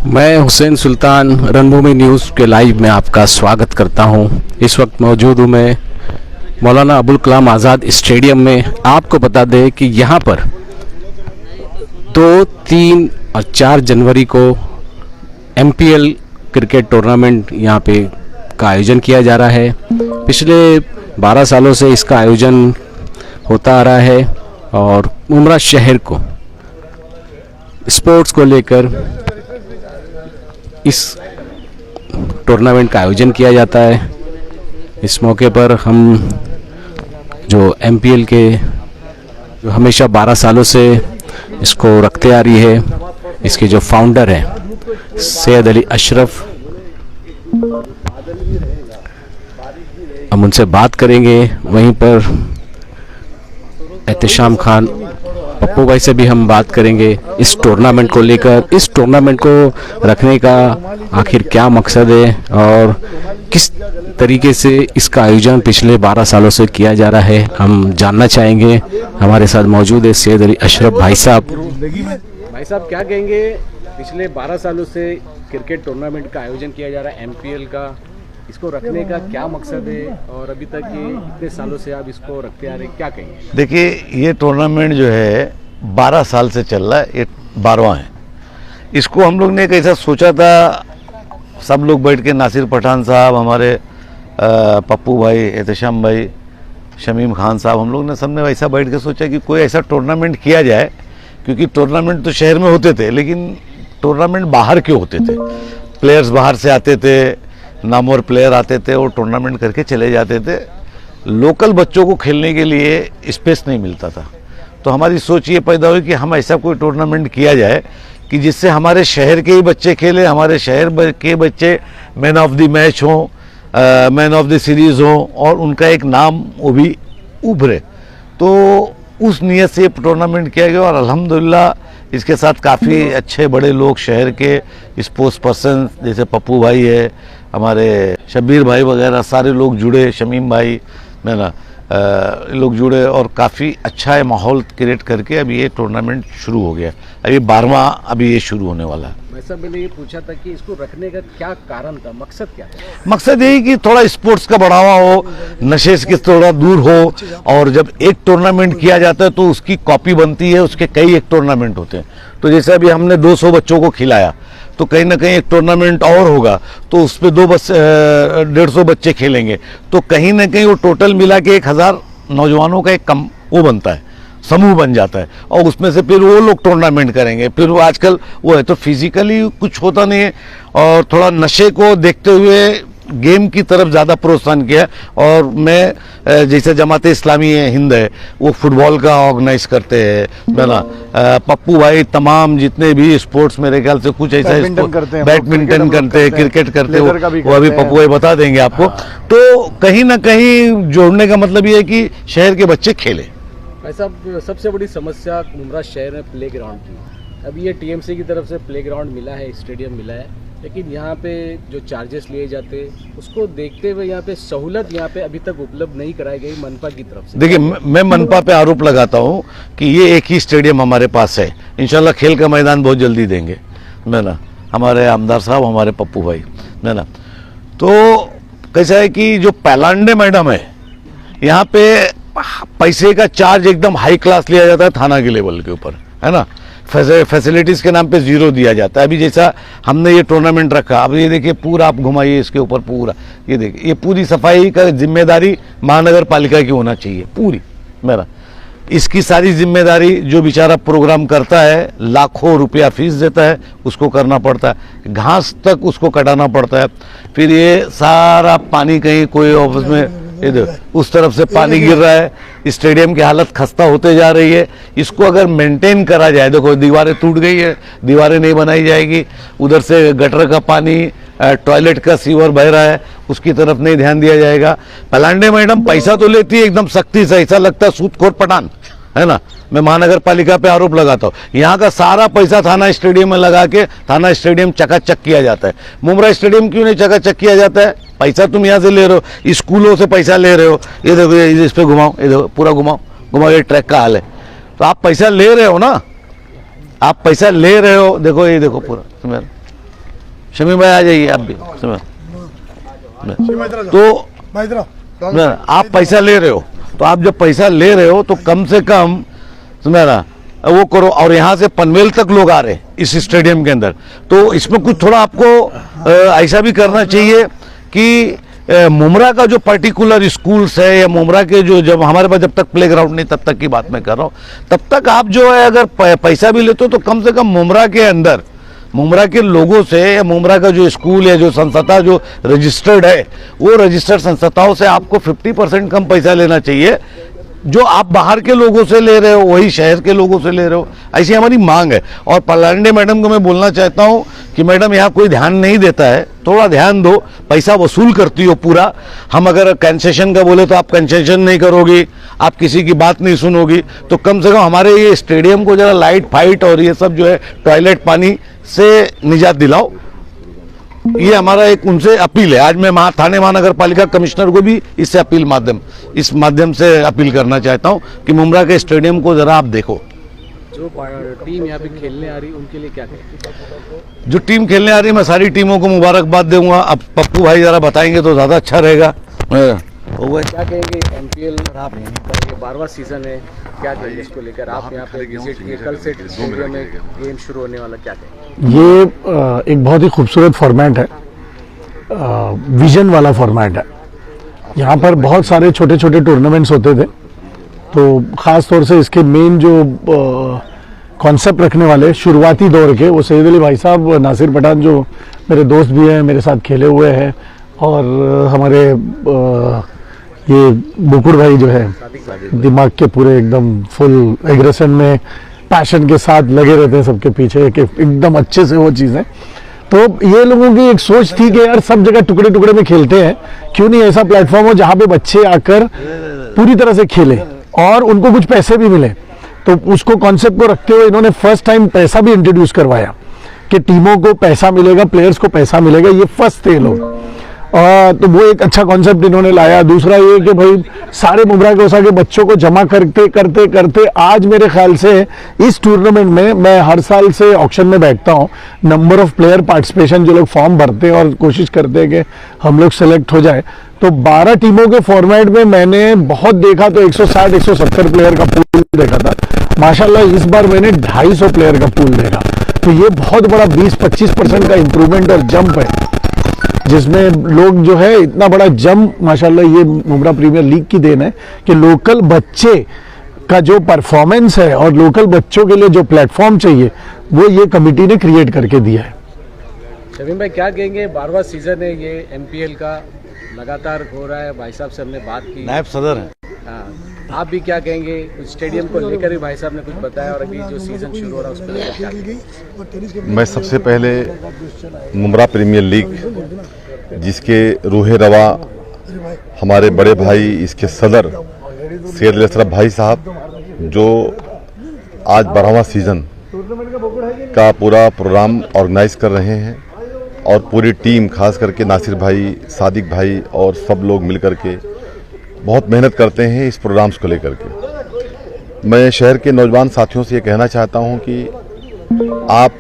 मैं हुसैन सुल्तान रणभूमि न्यूज़ के लाइव में आपका स्वागत करता हूं। इस वक्त मौजूद हूं मैं मौलाना अबुल कलाम आज़ाद स्टेडियम में। आपको बता दें कि यहां पर 2, 3 और 4 जनवरी को MPL क्रिकेट टूर्नामेंट यहां पे का आयोजन किया जा रहा है। पिछले 12 सालों से इसका आयोजन होता आ रहा है और मुमरा शहर को स्पोर्ट्स को लेकर इस टूर्नामेंट का आयोजन किया जाता है। इस मौके पर हम जो MPL के जो हमेशा 12 सालों से इसको रखते आ रही है, इसके जो फाउंडर हैं सैयद अली अशरफ, हम उनसे बात करेंगे। वहीं पर एहतशाम खान पप्पू भाई से भी हम बात करेंगे इस टूर्नामेंट को लेकर। इस टूर्नामेंट को रखने का आखिर क्या मकसद है और किस तरीके से इसका आयोजन पिछले 12 सालों से किया जा रहा है, हम जानना चाहेंगे। हमारे साथ मौजूद है सैयद अली अशरफ भाई साहब। भाई साहब, क्या कहेंगे, पिछले 12 सालों से क्रिकेट टूर्नामेंट का आयोजन किया जा रहा है MPL का, इसको रखने का क्या मकसद है और अभी तक ये इतने सालों से आप इसको रखते आ रहे, क्या कहेंगे? देखिए, ये टूर्नामेंट जो है 12 साल से चल रहा है, ये 12वां है। इसको हम लोग ने कैसा सोचा था, सब लोग बैठ के, नासिर पठान साहब, हमारे पप्पू भाई, एहतशाम भाई, शमीम खान साहब, हम लोग ने सबने वैसा बैठ के सोचा कि कोई ऐसा टूर्नामेंट किया जाए, क्योंकि टूर्नामेंट तो शहर में होते थे लेकिन टूर्नामेंट बाहर क्यों होते थे। प्लेयर्स बाहर से आते थे, नामवर प्लेयर आते थे और टूर्नामेंट करके चले जाते थे। लोकल बच्चों को खेलने के लिए स्पेस नहीं मिलता था। तो हमारी सोच ये पैदा हुई कि हम ऐसा कोई टूर्नामेंट किया जाए कि जिससे हमारे शहर के ही बच्चे खेलें, हमारे शहर के बच्चे मैन ऑफ द मैच हों, मैन ऑफ द सीरीज़ हों और उनका एक नाम वो भी उभरे। तो उस नियत से टूर्नामेंट किया गया और अल्हम्दुलिल्लाह इसके साथ काफ़ी अच्छे बड़े लोग शहर के स्पोर्ट्स पर्सन, जैसे पप्पू भाई है, हमारे शब्बीर भाई वगैरह सारे लोग जुड़े, शमीम भाई में ना लोग जुड़े और काफ़ी अच्छा है माहौल क्रिएट करके अभी ये टूर्नामेंट शुरू हो गया। अभी 12वां अभी ये शुरू होने वाला है। वैसा मैंने ये पूछा था कि इसको रखने का क्या कारण था, मकसद क्या था? मकसद यही कि थोड़ा स्पोर्ट्स का बढ़ावा हो, नशे से थोड़ा दूर हो, और जब एक टूर्नामेंट किया जाता है तो उसकी कॉपी बनती है, उसके कई एक टूर्नामेंट होते हैं। तो जैसे अभी हमने 200 बच्चों को खिलाया, तो कहीं ना कहीं एक टूर्नामेंट और होगा तो उस पर 150 बच्चे खेलेंगे, तो कहीं ना कहीं वो टोटल मिला के 1000 नौजवानों का एक कम वो बनता है, समूह बन जाता है और उसमें से फिर वो लोग टूर्नामेंट करेंगे। फिर वो आजकल वो है तो फिजिकली कुछ होता नहीं है और थोड़ा नशे को देखते हुए गेम की तरफ ज़्यादा प्रोत्साहन किया। और मैं जैसे जमात इस्लामी है, हिंद है, वो फुटबॉल का ऑर्गेनाइज करते हैं, है ना। पप्पू भाई तमाम जितने भी स्पोर्ट्स मेरे ख्याल से कुछ ऐसा बैडमिंटन करते हैं, क्रिकेट करते हैं, वो अभी पप्पू भाई बता देंगे आपको। तो कहीं ना कहीं जोड़ने का मतलब ये है कि शहर के बच्चे खेले। ऐसा सबसे बड़ी समस्या मुमरा शहर में प्ले ग्राउंड की। अभी ये TMC की तरफ से प्ले ग्राउंड मिला है, स्टेडियम मिला है, लेकिन यहाँ पे जो चार्जेस लिए जाते उसको देखते हुए यहाँ पे सहूलत यहाँ पे अभी तक उपलब्ध नहीं कराई गई मनपा की तरफ से। देखिए, मैं मनपा पे आरोप लगाता हूँ कि ये एक ही स्टेडियम हमारे पास है, इंशाल्लाह खेल का मैदान बहुत जल्दी देंगे, है ना, हमारे आमदार साहब, हमारे पप्पू भाई, है ना। तो कैसा है कि जो पैलांडे मैडम है, यहाँ पे पैसे का चार्ज एकदम हाई क्लास लिया जाता है थाना के लेवल के ऊपर, है ना। फैसिलिटीज़ के नाम पे 0 दिया जाता है। अभी जैसा हमने ये टूर्नामेंट रखा, अब ये देखिए पूरा आप घुमाइए इसके ऊपर, पूरा ये देखिए, ये पूरी सफाई का जिम्मेदारी महानगर पालिका की होना चाहिए पूरी, मेरा इसकी सारी जिम्मेदारी। जो बेचारा प्रोग्राम करता है, लाखों रुपया फीस देता है, उसको करना पड़ता है, घास तक उसको कटाना पड़ता है। फिर ये सारा पानी कहीं कोई ऑफिस में इधर उस तरफ से पानी गिर रहा है, स्टेडियम की हालत खस्ता होते जा रही है। इसको अगर मेंटेन करा जाए, देखो दीवारें टूट गई है, दीवारें नहीं बनाई जाएगी, उधर से गटर का पानी, टॉयलेट का सीवर बह रहा है, उसकी तरफ नहीं ध्यान दिया जाएगा। पलांडे मैडम पैसा तो लेती है एकदम सख्ती से, ऐसा लगता है सूदखोर पठान, है ना। मैं महानगर पालिका पे आरोप लगाता हूँ, यहाँ का सारा पैसा थाना स्टेडियम में लगा के थाना स्टेडियम चकाचक किया जाता है। मुमरा स्टेडियम क्यों नहीं चकाचक किया जाता है? पैसा तुम यहाँ से ले रहे हो, स्कूलों से पैसा ले रहे हो। ये देखो, इस पे घुमाओ, ये देखो पूरा घुमाओ, ये ट्रैक का हाल है। तो आप पैसा ले रहे हो ना, आप पैसा ले रहे हो। देखो ये देखो पूरा सुमेर, शमी भाई आ जाइए आप भी सुमेर। तो आप पैसा ले रहे हो, तो आप जब पैसा ले रहे हो तो कम से कम सुमेरा वो करो। और यहाँ से पनवेल तक लोग आ रहे इस स्टेडियम के अंदर, तो इसमें कुछ थोड़ा आपको ऐसा भी करना चाहिए कि मुमरा का जो पर्टिकुलर स्कूल्स है या मुमरा के जो, जब हमारे पास जब तक प्लेग्राउंड नहीं तब तक की बात मैं कर रहा हूँ, तब तक आप जो है अगर पैसा भी लेते हो तो कम से कम मुमरा के अंदर मुमरा के लोगों से या मुमरा का जो स्कूल या जो संस्था जो रजिस्टर्ड है, वो रजिस्टर्ड संस्थाओं से आपको 50% कम पैसा लेना चाहिए। जो आप बाहर के लोगों से ले रहे हो वही शहर के लोगों से ले रहे हो, ऐसी हमारी मांग है। और पलांडे मैडम को मैं बोलना चाहता हूं कि मैडम यहाँ कोई ध्यान नहीं देता है, थोड़ा ध्यान दो, पैसा वसूल करती हो पूरा। हम अगर कंसेशन का बोले तो आप कंसेशन नहीं करोगी, आप किसी की बात नहीं सुनोगी, तो कम से कम हमारे ये स्टेडियम को जरा लाइट फाइट और ये सब जो है टॉयलेट पानी से निजात दिलाओ। ये हमारा एक उनसे अपील है। आज मैं थाने महानगर पालिका कमिश्नर को भी इससे इस माध्यम से अपील करना चाहता हूं कि मुमरा के स्टेडियम को जरा आप देखो। जो टीम यहाँ पे खेलने आ रही उनके लिए क्या कहेंगे? जो टीम खेलने आ रही है मैं सारी टीमों को मुबारकबाद दूंगा। अब पप्पू भाई जरा बताएंगे तो ज्यादा अच्छा रहेगा। क्या कहेंगे एमपीएल 12वां सीजन है, क्या कहेंगे इसको लेकर? आप यहाँ पे विजिट किए, कल से स्टेडियम में गेम शुरू होने वाला, क्या कहेंगे? ये एक बहुत ही खूबसूरत फॉर्मेट है, विजन वाला फॉर्मेट है। यहाँ पर बहुत सारे छोटे छोटे टूर्नामेंट्स होते थे, तो ख़ास तौर से इसके मेन जो कॉन्सेप्ट रखने वाले शुरुआती दौर के वो सैयद अली भाई साहब, नासिर पठान जो मेरे दोस्त भी हैं, मेरे साथ खेले हुए हैं, और हमारे ये बुकुर भाई जो है दिमाग के पूरे एकदम फुल एग्रेशन में पैशन के साथ लगे रहते हैं सबके पीछे कि एकदम अच्छे से वो चीज़ें। तो ये लोगों की एक सोच थी कि यार सब जगह टुकड़े टुकड़े में खेलते हैं, क्यों नहीं ऐसा प्लेटफॉर्म हो जहाँ पे बच्चे आकर पूरी तरह से खेले और उनको कुछ पैसे भी मिले। तो उसको कॉन्सेप्ट को रखते हुए इन्होंने फर्स्ट टाइम पैसा भी इंट्रोड्यूस करवाया कि टीमों को पैसा मिलेगा, प्लेयर्स को पैसा मिलेगा, ये फर्स्ट थे लोग। तो वो एक अच्छा कॉन्सेप्ट इन्होंने लाया। दूसरा ये कि भाई सारे मुमरा के के बच्चों को जमा करते करते करते आज मेरे ख्याल से इस टूर्नामेंट में, मैं हर साल से ऑक्शन में बैठता हूँ, नंबर ऑफ प्लेयर पार्टिसिपेशन जो लोग फॉर्म भरते हैं और कोशिश करते हैं कि हम लोग सेलेक्ट हो जाए, तो 12 टीमों के फॉर्मेट में मैंने बहुत देखा तो 160-170 प्लेयर का पूल देखा था। माशाल्लाह इस बार मैंने 250 प्लेयर का पूल देखा, तो ये बहुत बड़ा 20-25% का इम्प्रूवमेंट और जंप है, जिसमें लोग जो है इतना बड़ा जंप, माशाल्लाह ये मुमरा प्रीमियर लीग की देन है कि लोकल बच्चे का जो परफॉर्मेंस है और लोकल बच्चों के लिए जो प्लेटफॉर्म चाहिए वो ये कमेटी ने क्रिएट करके दिया है। शमीम भाई क्या कहेंगे? 12वां सीजन है ये एमपीएल का, लगातार हो रहा है, भाई साहब से हमने बात की, नायब सदर है। हाँ, आप भी क्या कहेंगे? कुछ स्टेडियम को लेकर भी भाई साहब ने कुछ बताया, और अभी जो सीजन शुरू हो रहा है उस पर लेकर क्या कहेंगे? मैं सबसे पहले मुमरा प्रीमियर लीग, जिसके रूहे रवा हमारे बड़े भाई, इसके सदर सैयद अली अशरफ भाई साहब, जो आज 12वां सीज़न का पूरा प्रोग्राम ऑर्गेनाइज कर रहे हैं, और पूरी टीम खास करके नासिर भाई, सादिक भाई और सब लोग मिलकर के बहुत मेहनत करते हैं इस प्रोग्राम्स को लेकर के। मैं शहर के नौजवान साथियों से ये कहना चाहता हूं कि आप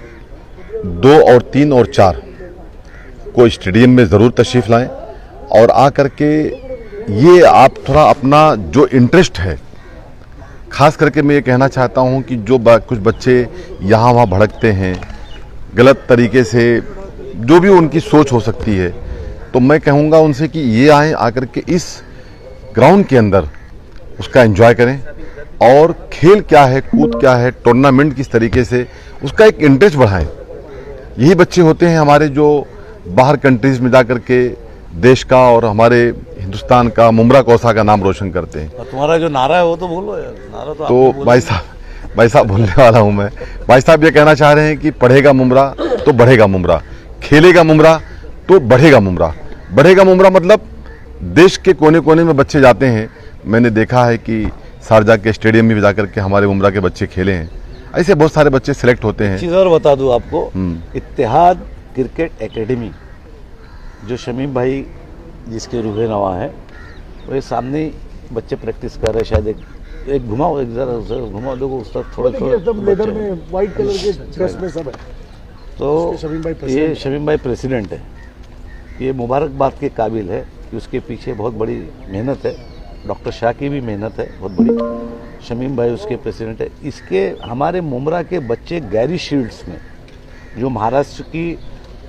2 और 3 और 4 को स्टेडियम में ज़रूर तशरीफ़ लाएं, और आकर के ये आप थोड़ा अपना जो इंटरेस्ट है, खास करके मैं ये कहना चाहता हूं कि जो कुछ बच्चे यहाँ वहाँ भड़कते हैं गलत तरीके से, जो भी उनकी सोच हो सकती है, तो मैं कहूँगा उनसे कि ये आएँ, आकर के इस ग्राउंड के अंदर उसका एंजॉय करें, और खेल क्या है, कूद क्या है, टूर्नामेंट किस तरीके से, उसका एक इंटरेस्ट बढ़ाएं। यही बच्चे होते हैं हमारे जो बाहर कंट्रीज में जाकर के देश का और हमारे हिंदुस्तान का, मुमरा कौसा का नाम रोशन करते हैं। और तुम्हारा जो नारा है वो तो बोलो यार, नारा तो भाई साहब बोलने वाला हूं मैं। भाई साहब ये कहना चाह रहे हैं कि पढ़ेगा मुमरा तो बढ़ेगा मुमरा, खेलेगा मुमरा तो बढ़ेगा मुमरा। बढ़ेगा मुमरा मतलब देश के कोने कोने में बच्चे जाते हैं। मैंने देखा है कि शारजा के स्टेडियम में भी जाकर के हमारे मुमरा के बच्चे खेले हैं, ऐसे बहुत सारे बच्चे सिलेक्ट होते हैं। चीज़ और बता दूं आपको, इत्तेहाद क्रिकेट एकेडमी जो शमीम भाई जिसके रूहे नवा है, वो ये सामने बच्चे प्रैक्टिस कर रहे हैं, शायद एक एक घुमाओ, एक जरा घुमाओ, देखो उस तरफ थोड़ा एकदम लेदर में व्हाइट कलर के ड्रेस में सब है। तो शमीम भाई ये प्रेसिडेंट शमीम भाई प्रेसिडेंट है। ये मुबारकबाद के काबिल है कि उसके पीछे बहुत बड़ी मेहनत है, डॉक्टर शाह की भी मेहनत है बहुत बड़ी। शमीम भाई उसके प्रेसिडेंट है। इसके हमारे मुमरा के बच्चे गैरी शील्ड्स में, जो महाराष्ट्र की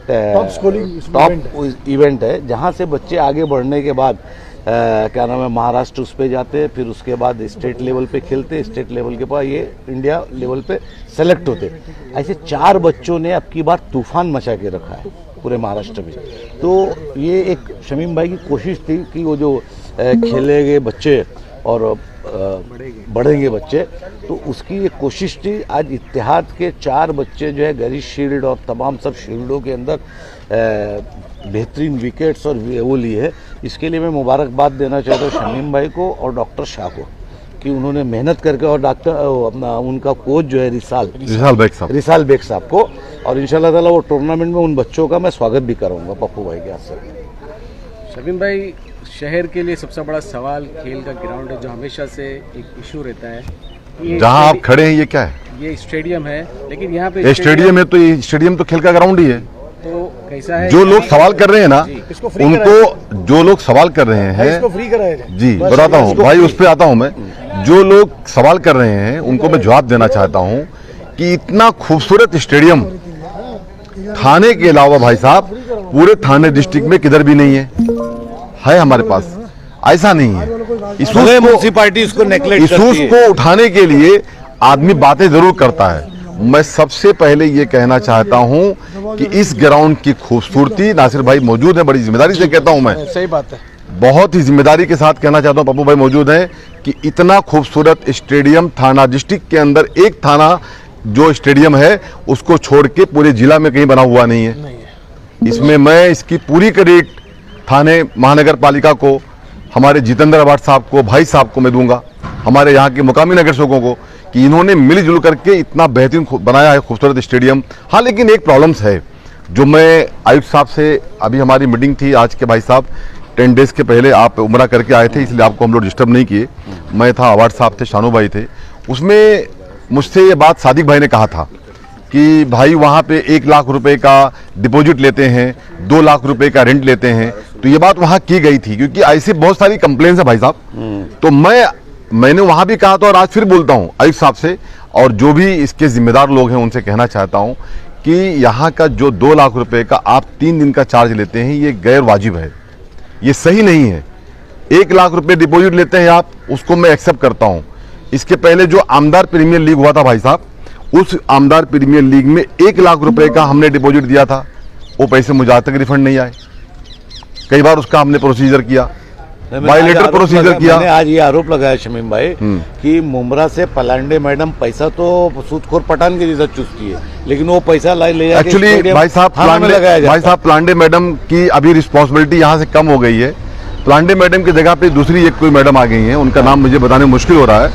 टॉप इवेंट है, जहाँ से बच्चे आगे बढ़ने के बाद क्या नाम है, महाराष्ट्र उस पे जाते हैं, फिर उसके बाद स्टेट लेवल पे खेलते, स्टेट लेवल के बाद ये इंडिया लेवल पे सेलेक्ट होते। ऐसे 4 बच्चों ने अब की बार तूफान मचा के रखा है पूरे महाराष्ट्र में। तो ये एक शमीम भाई की कोशिश थी कि वो जो खेलेंगे बच्चे और बढ़ेंगे बच्चे, तो उसकी ये कोशिश थी। आज इत्तेहाद के 4 बच्चे जो है गैरी शील्ड और तमाम सब शील्डों के अंदर बेहतरीन विकेट्स और वो लिए है। इसके लिए मैं मुबारकबाद देना चाहता हूँ शमीम भाई को और डॉक्टर शाह को कि उन्होंने मेहनत करके, और डॉक्टर अपना उनका कोच जो है रिसाल बेग साहब को, और इंशाल्लाह ताला वो टूर्नामेंट में उन बच्चों का मैं स्वागत भी करूँगा पप्पू भाई के हाथ से। शमीम भाई, शहर के लिए सबसे बड़ा सवाल खेल का ग्राउंड है, जो हमेशा से एक इशू रहता है। जहां आप खड़े हैं ये क्या है? ये स्टेडियम है, लेकिन यहाँ पे ये स्टेडियम है, तो ये स्टेडियम तो खेल का ग्राउंड ही है। तो कैसा है, जो लोग सवाल कर रहे हैं ना, उनको, जो लोग सवाल कर रहे हैं फ्री कराया जाए। जी बताता हूँ भाई, उस पर आता हूँ मैं। जो लोग सवाल कर रहे हैं उनको मैं जवाब देना चाहता हूँ कि इतना खूबसूरत स्टेडियम थाने के अलावा भाई साहब पूरे थाने डिस्ट्रिक्ट में किधर भी नहीं है हमारे पास। ऐसा नहीं है। म्यूनसिपालिटी इसको नेगलेक्ट करती है। इशूज को उठाने के लिए आदमी बातें जरूर करता है। मैं सबसे पहले ये कहना चाहता हूं कि इस ग्राउंड की खूबसूरती, नासिर भाई मौजूद है, बड़ी जिम्मेदारी से कहता हूं मैं, सही बात है, बहुत ही जिम्मेदारी के साथ कहना चाहता हूं, पप्पू भाई मौजूद हैं, कि इतना खूबसूरत स्टेडियम थाना डिस्ट्रिक्ट के अंदर, एक थाना जो स्टेडियम है उसको छोड़ के पूरे जिला में कहीं बना हुआ नहीं है। इसमें मैं इसकी पूरी क्रेडिट थाने महानगर पालिका को, हमारे जितेंद्र अवार्ड साहब को, भाई साहब को मैं दूंगा, हमारे यहाँ के मुकामी नगर सेवकों को, कि इन्होंने मिलजुल करके इतना बेहतरीन बनाया है खूबसूरत स्टेडियम। हाँ, लेकिन एक प्रॉब्लम्स है जो मैं आयुक्त साहब से, अभी हमारी मीटिंग थी आज के भाई साहब 10 डेज के पहले, आप उमरा करके आए थे इसलिए आपको हम लोग डिस्टर्ब नहीं किए। मैं था, अवार्ड साहब थे, शानू भाई थे। उसमें मुझसे ये बात सादिक भाई ने कहा था कि भाई वहाँ पे 1 लाख रुपए का डिपॉजिट लेते हैं, 2 लाख रुपए का रेंट लेते हैं। तो ये बात वहाँ की गई थी क्योंकि ऐसी बहुत सारी कंप्लेंट्स है भाई साहब। तो मैंने वहाँ भी कहा था और आज फिर बोलता हूँ आयुक्त साहब से, और जो भी इसके जिम्मेदार लोग हैं उनसे कहना चाहता हूँ कि यहाँ का जो 2 लाख रुपए का आप 3 दिन का चार्ज लेते हैं, ये गैर वाजिब है, ये सही नहीं है। 1 लाख रुपए डिपॉजिट लेते हैं आप, उसको मैं एक्सेप्ट करता हूँ। इसके पहले जो आमदार प्रीमियर लीग हुआ था भाई साहब, उस आमदार प्रीमियर लीग में 1 लाख रुपए का हमने डिपॉजिट दिया था, वो पैसे मुझे आज तक रिफंड नहीं आए। कई बार उसका हमने प्रोसीजर किया, वायलेटर प्रोसीजर किया। मैंने आज ये आरोप लगाया शमीम भाई कि मुमरा से पलांडे मैडम पैसा तो सूदखोर पठान की जैसा चुस्ती है, लेकिन वो पैसा ले जाके एक्चुअली भाई साहब पलांडे मैडम की अभी रिस्पॉन्सिबिलिटी यहाँ से कम हो गई है। पलांडे मैडम की जगह पे दूसरी एक कोई मैडम आ गई है, उनका नाम मुझे बताने मुश्किल हो रहा है।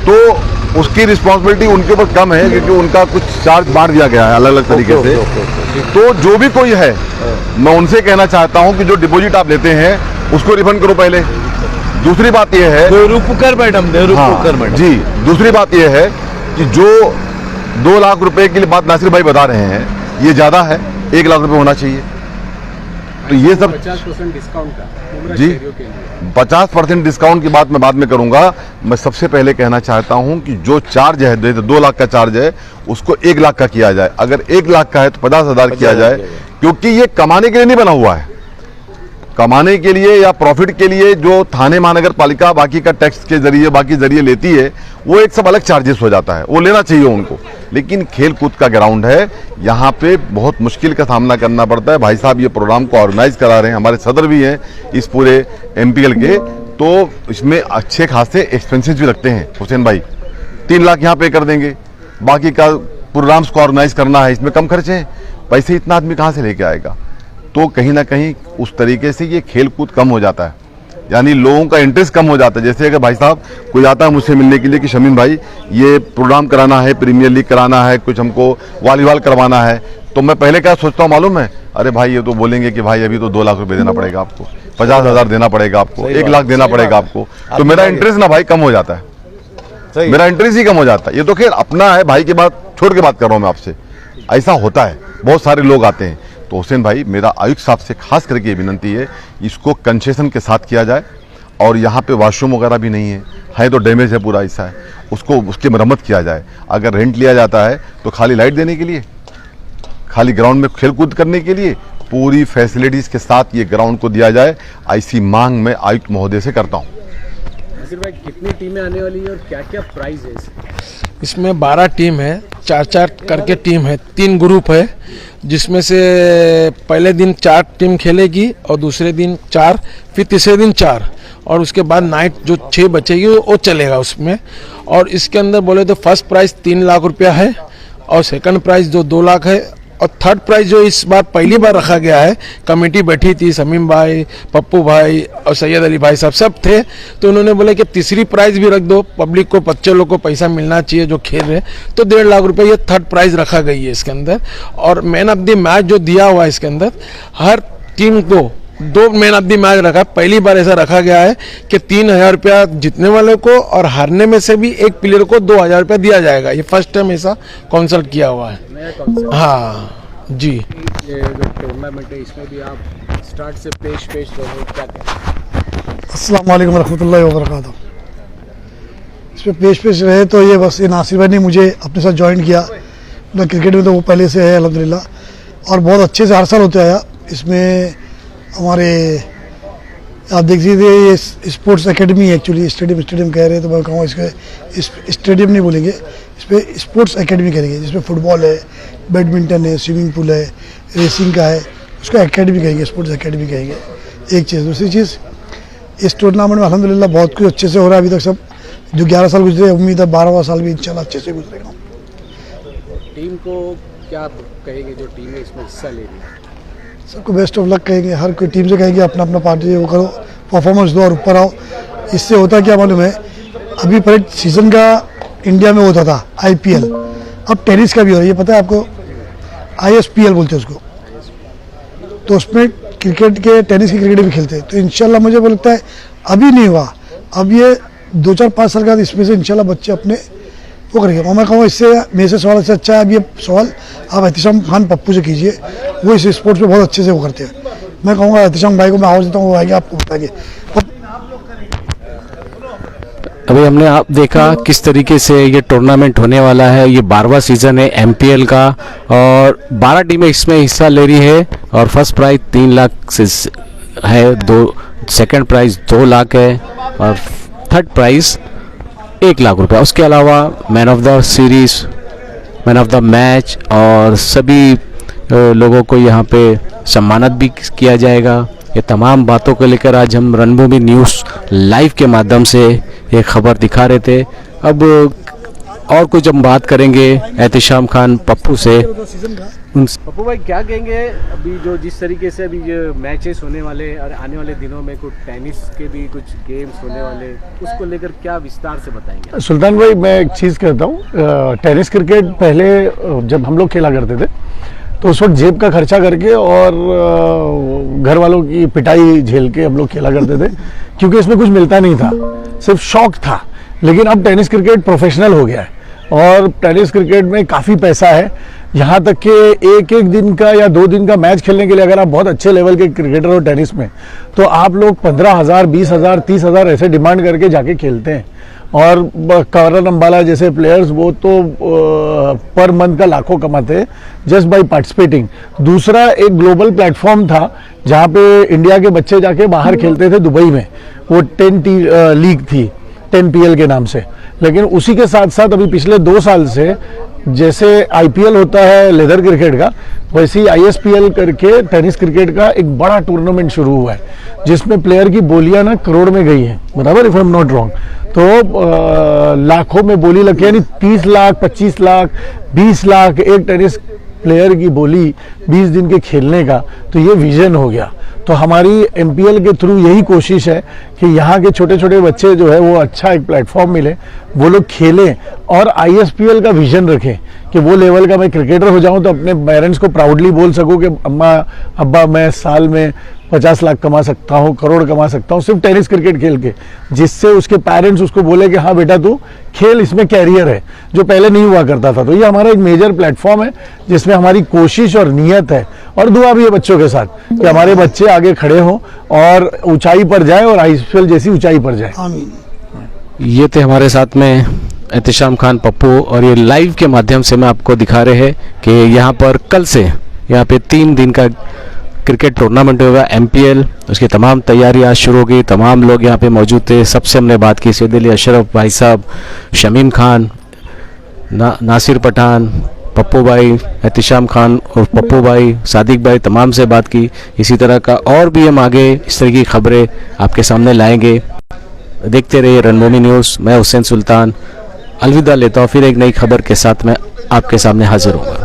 तो उसकी रिस्पॉन्सिबिलिटी उनके ऊपर कम है क्योंकि उनका कुछ चार्ज बांट दिया गया है अलग अलग तरीके से। तो जो भी कोई है, मैं उनसे कहना चाहता हूं कि जो डिपॉजिट आप लेते हैं उसको रिफंड करो पहले। दूसरी बात यह है, मैडम जी, दूसरी बात यह है कि जो 2 लाख रुपए की बात नासिर भाई बता रहे हैं, ये ज्यादा है, 1 लाख रुपए होना चाहिए। तो ये सब 50% डिस्काउंट का जी, 50% डिस्काउंट की बात मैं बाद में करूंगा। मैं सबसे पहले कहना चाहता हूं कि जो चार्ज है, 2 लाख का चार्ज है, उसको 1 लाख का किया जाए। अगर 1 लाख का है तो 50,000 किया जाए, क्योंकि ये कमाने के लिए नहीं बना हुआ है। कमाने के लिए या प्रॉफिट के लिए जो थाने महानगर पालिका बाकी का टैक्स के जरिए, बाकी जरिए लेती है, वो एक सब अलग चार्जेस हो जाता है, वो लेना चाहिए उनको। लेकिन खेल कूद का ग्राउंड है, यहाँ पे बहुत मुश्किल का सामना करना पड़ता है। भाई साहब ये प्रोग्राम को ऑर्गेनाइज करा रहे हैं, हमारे सदर भी हैं इस पूरे MPL के, तो इसमें अच्छे खासे एक्सपेंसेस भी लगते हैं। हुसैन भाई 3 लाख यहाँ पे कर देंगे, बाकी का प्रोग्राम्स को ऑर्गेनाइज करना है, इसमें कम खर्चे हैं, पैसे इतना आदमी कहाँ से लेके आएगा। तो कहीं ना कहीं उस तरीके से ये खेल कूद कम हो जाता है, यानी लोगों का इंटरेस्ट कम हो जाता है। जैसे अगर भाई साहब कोई आता है मुझसे मिलने के लिए कि शमीम भाई ये प्रोग्राम कराना है, प्रीमियर लीग कराना है, कुछ हमको वॉलीबॉल करवाना है, तो मैं पहले क्या सोचता हूँ मालूम है, अरे भाई ये तो बोलेंगे कि भाई अभी तो 2 लाख रुपए देना पड़ेगा आपको, 50,000 देना पड़ेगा आपको, 1 लाख देना पड़ेगा आपको, तो मेरा इंटरेस्ट ना भाई कम हो जाता है। सही। मेरा इंटरेस्ट ही कम हो जाता है। ये तो खैर अपना है, भाई की बात छोड़ के बात कर रहा हूँ मैं आपसे, ऐसा होता है, बहुत सारे लोग आते हैं। तो हुसैन भाई, मेरा आयुक्त साहब से खास करके ये विनंती है, इसको कंसेशन के साथ किया जाए। और यहाँ पे वॉशरूम वगैरह भी नहीं है तो डैमेज है पूरा, ऐसा है, उसको उसकी मरम्मत किया जाए। अगर रेंट लिया जाता है तो खाली लाइट देने के लिए, खाली ग्राउंड में खेलकूद करने के लिए, पूरी फैसिलिटीज के साथ ये ग्राउंड को दिया जाए, ऐसी मांग मैं आयुक्त महोदय से करता हूँ। नासिर भाई, कितनी टीमें आने वाली है और क्या क्या प्राइस है इसमें? 12 टीम है, 4-4 करके टीम है, 3 ग्रुप है, जिसमें से पहले दिन 4 टीम खेलेगी और दूसरे दिन 4, फिर तीसरे दिन 4, और उसके बाद नाइट जो 6 बचेगी वो चलेगा उसमें। और इसके अंदर बोले तो फर्स्ट प्राइज़ 3 लाख रुपया है, और सेकंड प्राइज़ जो 2 लाख है, और थर्ड प्राइज़ जो इस बार पहली बार रखा गया है, कमेटी बैठी थी, शमीम भाई, पप्पू भाई और सैयद अली भाई साहब सब थे, तो उन्होंने बोले कि तीसरी प्राइज़ भी रख दो, पब्लिक को, बच्चे लोग को पैसा मिलना चाहिए जो खेल रहे, तो 1.5 लाख रुपए ये थर्ड प्राइज़ रखा गई है इसके अंदर। और मैन ऑफ द मैच जो दिया हुआ है इसके अंदर, हर टीम को 2 मैन ऑफ द मैच रखा। पहली बार ऐसा रखा गया है कि 3,000 रुपया जीतने वाले को, और हारने में से भी एक प्लेयर को 2,000 रुपया दिया जाएगा। ये फर्स्ट टाइम ऐसा कॉन्सल्ट किया हुआ है। हाँ जी। ये जो टूर्नामेंट है इसमें भी आप स्टार्ट से पेश रहो, क्या कहें? अस्सलाम वालेकुम रहमतुल्लाहि व बरकातहू। इसमें पेश रहे तो ये बस, ये नासिर भाई ने मुझे अपने साथ ज्वाइन किया। मतलब क्रिकेट में तो वो पहले से है अल्हम्दुलिल्लाह, और बहुत अच्छे से हर साल होते आया। इसमें हमारे आप देख लीजिए, ये स्पोर्ट्स एकेडमी है एक्चुअली, स्टेडियम कह रहे हैं तो मैं कहूँगा इसके स्टेडियम नहीं बोलेंगे, इस पर स्पोर्ट्स एकेडमी करेंगे, जिसमें फुटबॉल है, बैडमिंटन है, स्विमिंग पूल है, रेसिंग का है, उसको एकेडमी कहेंगे, स्पोर्ट्स एकेडमी कहेंगे। एक चीज़। दूसरी चीज़, इस टूर्नामेंट में अल्हम्दुलिल्लाह बहुत कुछ अच्छे से हो रहा है अभी तक। सब जो 11 साल गुजरे, उम्मीद है 12वां साल भी इंशाल्लाह अच्छे से गुजरेगा। टीम को क्या कहेंगे जो टीमें इसमें हिस्सा ले रही है? सबको बेस्ट ऑफ लक कहेंगे, हर कोई टीम से कहेंगे अपना अपना पार्टी वो करो, परफॉर्मेंस दो और ऊपर आओ। इससे होता क्या मालूम है, अभी पहले सीज़न का इंडिया में होता था IPL, अब टेनिस का भी हो रहा है, ये पता है आपको? ISPL बोलते हैं उसको। तो उसमें क्रिकेट के, टेनिस की क्रिकेट भी खेलते हैं। तो इंशाल्लाह मुझे वो लगता है अभी नहीं हुआ, अब ये 2-4-5 साल के बाद इसमें से इंशाल्लाह बच्चे अपने वो करेंगे। और मैं कहूँगा इससे मेरे से सवाल से अच्छा है, अब ये सवाल आप एहतिशाम खान पप्पू से कीजिए, वो इस स्पोर्ट्स में बहुत अच्छे से वो करते हैं। मैं कहूँगा एहतिशाम भाई को मैं आवाज़ देता हूँ, वो आएंगे आपको बताएंगे। अभी हमने आप देखा किस तरीके से ये टूर्नामेंट होने वाला है। ये 12वां सीज़न है MPL का, और 12 टीमें इसमें हिस्सा ले रही है, और फर्स्ट प्राइज़ 3 लाख से है, सेकंड प्राइज़ 2 लाख है, और थर्ड प्राइज़ 1 लाख रुपया। उसके अलावा man of the series, man of the match, और सभी लोगों को यहाँ पे सम्मानित भी किया जाएगा। ये तमाम बातों को लेकर आज हम रणभूमि न्यूज़ लाइव के माध्यम से एक खबर दिखा रहे थे। अब और कुछ हम बात करेंगे एहतिशाम खान पप्पू से। पप्पू भाई, क्या कहेंगे अभी जो जिस तरीके से अभी ये मैचेस होने वाले और आने वाले दिनों में कुछ टेनिस के भी कुछ गेम्स होने वाले, उसको लेकर क्या विस्तार से बताएंगे? सुल्तान भाई, मैं एक चीज़ कहता हूँ, टेनिस क्रिकेट पहले जब हम लोग खेला करते थे तो उस वक्त जेब का खर्चा करके और घर वालों की पिटाई झेल के हम लोग खेला करते थे, क्योंकि इसमें कुछ मिलता नहीं था, सिर्फ शौक था। लेकिन अब टेनिस क्रिकेट प्रोफेशनल हो गया है, और टेनिस क्रिकेट में काफ़ी पैसा है। यहाँ तक कि एक दिन का या 2 दिन का मैच खेलने के लिए अगर आप बहुत अच्छे लेवल के क्रिकेटर हो टेनिस में, तो आप लोग 15,000, 20,000, 30,000 ऐसे डिमांड करके जाके खेलते हैं। और करन अंबाला जैसे प्लेयर्स, वो तो पर मंथ का लाखों कमाते हैं जस्ट बाय पार्टिसिपेटिंग। दूसरा, एक ग्लोबल प्लेटफॉर्म था जहाँ पे इंडिया के बच्चे जाके बाहर खेलते थे दुबई में, वो 10 लीग थी, 10 PL के नाम से। लेकिन उसी के साथ साथ अभी पिछले 2 साल से जैसे IPL होता है लेदर क्रिकेट का, वैसे ही ISPL करके टेनिस क्रिकेट का एक बड़ा टूर्नामेंट शुरू हुआ है, जिसमें प्लेयर की बोलियां ना करोड़ में गई हैं, बराबर, if I am not wrong. तो लाखों में बोली लग, यानी 30 लाख, 25 लाख, 20 लाख एक टेनिस प्लेयर की बोली 20 दिन के खेलने का। तो ये विजन हो गया। तो हमारी MPL के थ्रू यही कोशिश है कि यहाँ के छोटे छोटे बच्चे जो है वो अच्छा एक प्लेटफॉर्म मिले, वो लोग खेलें, और ISPL का विजन रखें कि वो लेवल का मैं क्रिकेटर हो जाऊं तो अपने पेरेंट्स को प्राउडली बोल सकूं कि अम्मा अब्बा मैं साल में 50 लाख कमा सकता हूं, करोड़ कमा सकता हूं सिर्फ टेनिस क्रिकेट खेल के, जिससे उसके पेरेंट्स उसको बोले कि हाँ बेटा तू खेल, इसमें कैरियर है, जो पहले नहीं हुआ करता था। तो ये हमारा एक मेजर प्लेटफॉर्म है जिसमें हमारी कोशिश और नियत है और दुआ भी है बच्चों के साथ कि हमारे बच्चे आगे खड़े हों और ऊंचाई पर जाए और आईपीएल जैसी ऊंचाई पर जाए। आमीन। ये थे हमारे साथ में एहतिशाम खान पप्पू, और ये लाइव के माध्यम से मैं आपको दिखा रहे हैं कि यहाँ पर कल से यहाँ पे 3 दिन का क्रिकेट टूर्नामेंट होगा MPL, उसकी तमाम तैयारियां शुरू होगी। तमाम लोग यहाँ पे मौजूद थे, सबसे हमने बात की, सैयद अली अशरफ भाई साहब, शमीम खान, नासिर पठान, पप्पू भाई, एहतिशाम खान और पप्पू भाई, सादिक भाई, तमाम से बात की। इसी तरह का और भी हम आगे इस तरह की खबरें आपके सामने लाएंगे। देखते रहिए रणभूमि न्यूज़। मैं हुसैन सुल्तान अलविदा लेता हूँ, फिर एक नई खबर के साथ मैं आपके सामने हाजिर हूँगा।